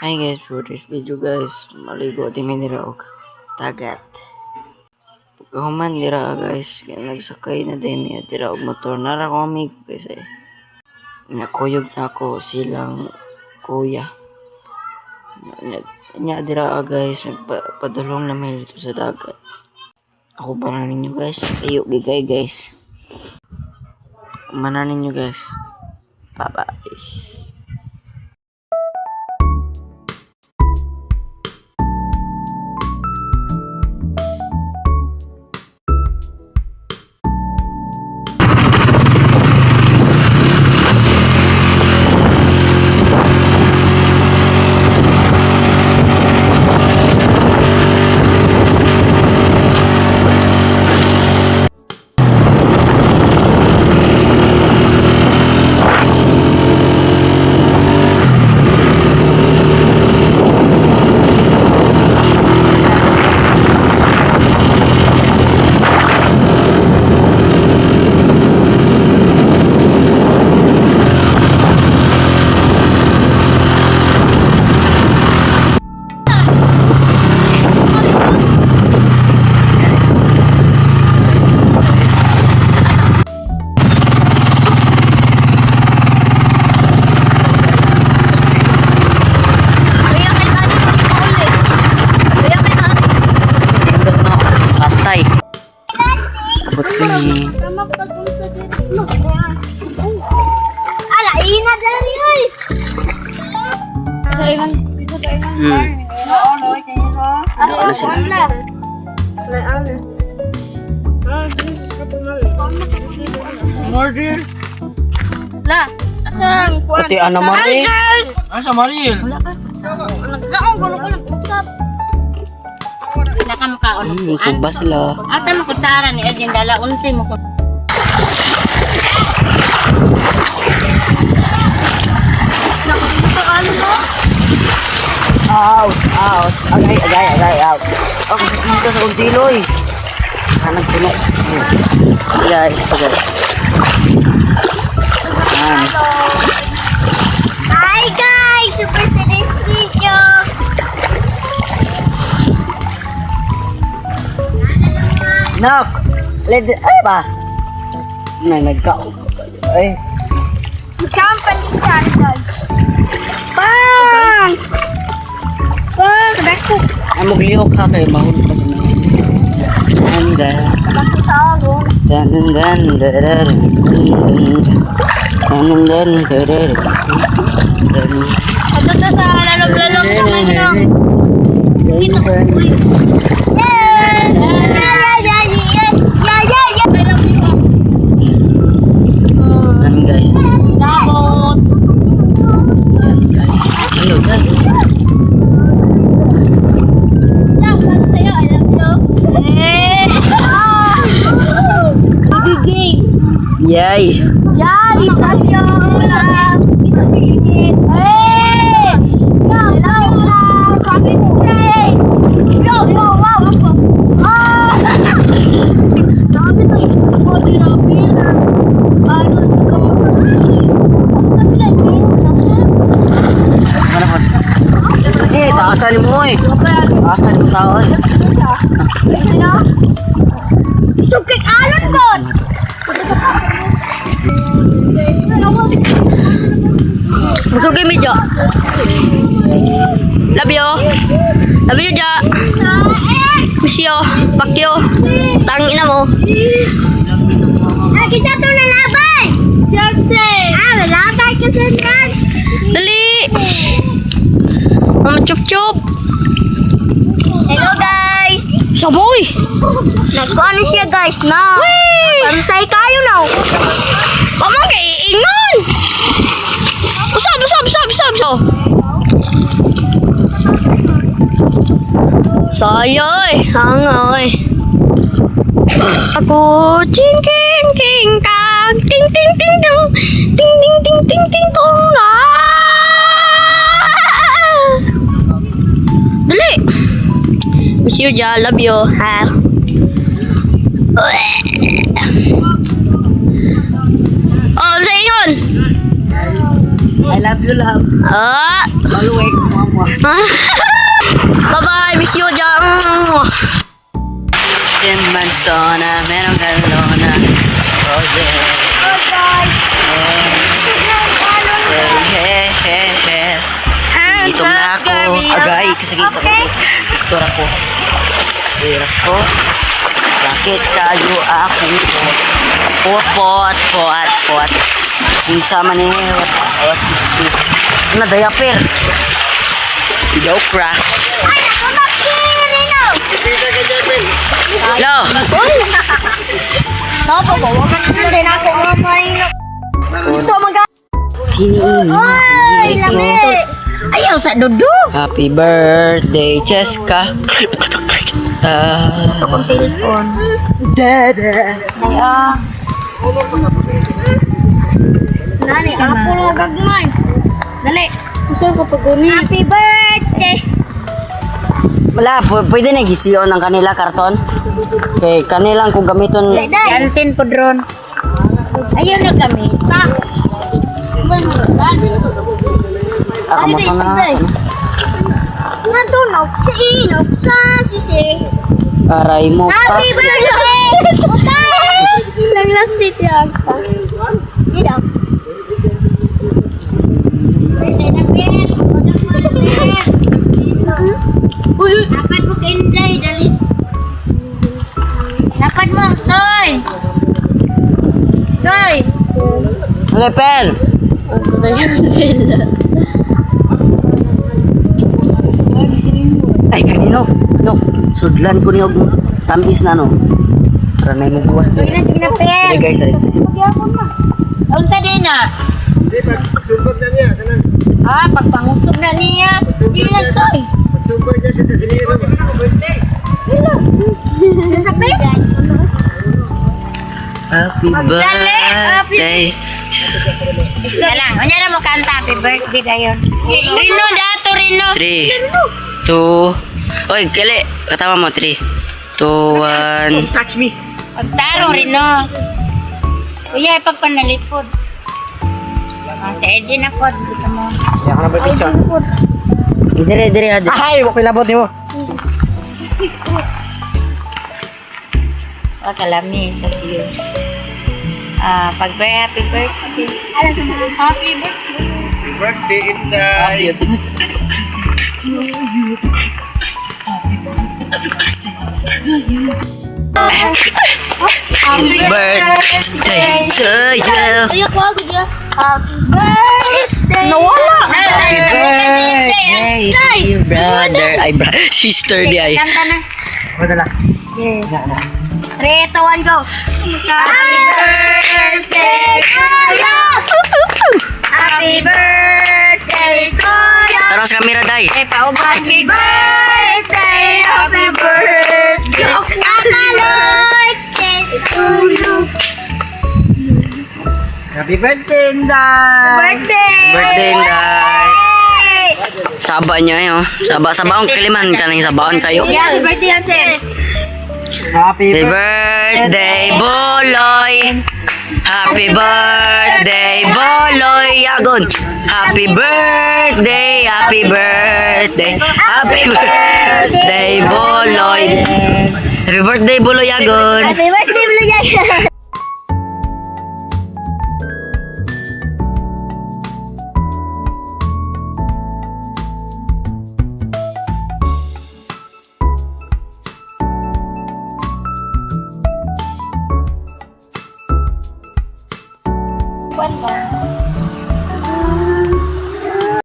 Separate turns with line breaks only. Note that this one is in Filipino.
Hi guys, for this video guys, maligo di mi dira og dagat. Pagkahuman dira guys, kaya nagsakay na di mi dira og motor. Nara ko amigo guys eh. Nakuyog na ako silang kuya. Nya dira guys, nagpadulong na mi dito sa dagat. Ako pa na ninyo guys, ayo bigay guys. Mana ninyo guys. Bye-bye.
Alaina dari oi. Kailan dito kailan. Oo, kayo ko. Ano sila?
Maril.
La, asang kuan.
Pati ano Maril?
Asa Maril?
Nagkaon ko nag-usap. Nakamkaon.
Ikog ba sila?
Asa mo kutara ni Ajin dala unsi mo ko.
Out. Agay, out. Ako dito sa untiloy. Nagpunos. Guys, agay.
Hi guys, super today's video.
Nak! Ay ba? Nagkaon. Ay.
Company sandals. Bang! Bang, dako.
Ay, maglihok ha kayo. Mahulog pa sa mga.
Ito to sa lalong-lalong naman no. Dito ko. Uy.
Guys.
Gabot.
Yan guys. Hello guys.
Lang, paano sa'yo? I love you. Bigigay.
Yay!
Yan, italyo. Hey! Sabi mo, hey! Wow! Ah! Sabi to, grabe na. Ano,
Eh, taasan mo eh. Taasan mo tao eh.
Sukik alon kon. Musugi medyo. Love you, Ja. Miss you. Fuck you. Tangina mo. Lagi satu na labay. Siyempre. Labay ka sa nan. Dali. Chup-chup. Hello guys. Saboy. Nagkuhan na siya guys na. Pansay kayo na. Pamang kay ingon. Usab. Sayoy, hangoy. Ako king kang ting dong. Ting kong na. Dali. Miss you, Ja. Love you. Ha. Oh, sa ingon.
I love you, love.
Ah!
Always, mama.
Bye-bye, miss you, Ja.
Tim Mansona, merong galona. Oh, yeah. Hey, hey, hey. Dito na ako. Agay, kasi kita ko. Ito ako. Ito ako. Bakit kayo ako? Pot. Isa man eh. What is this? Ano, diaper? Yo, crack. Hello?
Sapa ba? Wag ka rin ako mamain. Ito, Ay, lami. Ayaw sa dudu.
Happy birthday, Cheska.
Ito kong cellphone. Ay, Nani, ako lang gagmay. Dali. Gusto ko paguni. Happy birthday.
Wala, pwede na gisiyo ng kanila karton. Kay kanilang kung gamiton.
Jansen po drone. Ayaw na gamit. Pa.
Ako mo na.
Natunog si Inok sa sisi.
Aray mo pa.
Happy birthday! Lang last date yan. Dito. Dapat mo kinday, dali. Dapat mo, Soy! Soy!
Lepel! Ay, kanino? No, sudlan ko niyo tamis na no. Para na yung buwas
Sige
din.
na, Pel.
Okay guys, ay.
Unsa din na?
Hindi, pagsumpag na niya. Kanan.
Ah, pagpangusog na niya. Sige na, Soy.
Pagsumpag niya sa kasiliro.
Nasa bed?
Happy birthday.
Isa lang. Kanya na mo kanta. Happy birthday dayon. Rino dato, Rino.
3, 2, oy, kali. Katawa mo, 3, 2, 1.
Touch me.
Pagtaro, Rino. Kuya, ipagpanalipod. Si Eddie na po. Dito mo.
Kaya ka na ba picture?
Dire, adi.
Ay, wak labot ni mo.
O, kalami sa iyo. Happy birthday. Happy birthday.
Birthday, Inday.
Happy birthday to you.
Ayaw ko agad ya. Happy birthday. Nawala.
Happy birthday to you, brother. Ay, sister di ay.
Kanta na.
Madala.
3, 2, 1, go. Happy birthday to you. Happy birthday to you.
Tarong sa kamera, day.
Happy birthday, happy birthday. Happy birthday to you.
Happy birthday, Inday.
Birthday.
Birthday, day. Saba niyo eh, oh. Sabaon kaliman ka nang sabaon kayo.
Yeah, happy birthday, Hansen.
Happy
Happy birthday, Boloy. Happy birthday, Boloy. Yagon. Happy birthday, happy birthday. Happy birthday, Boloy. Happy birthday, Boloy, Yagon.
Happy birthday, Blue Jacket.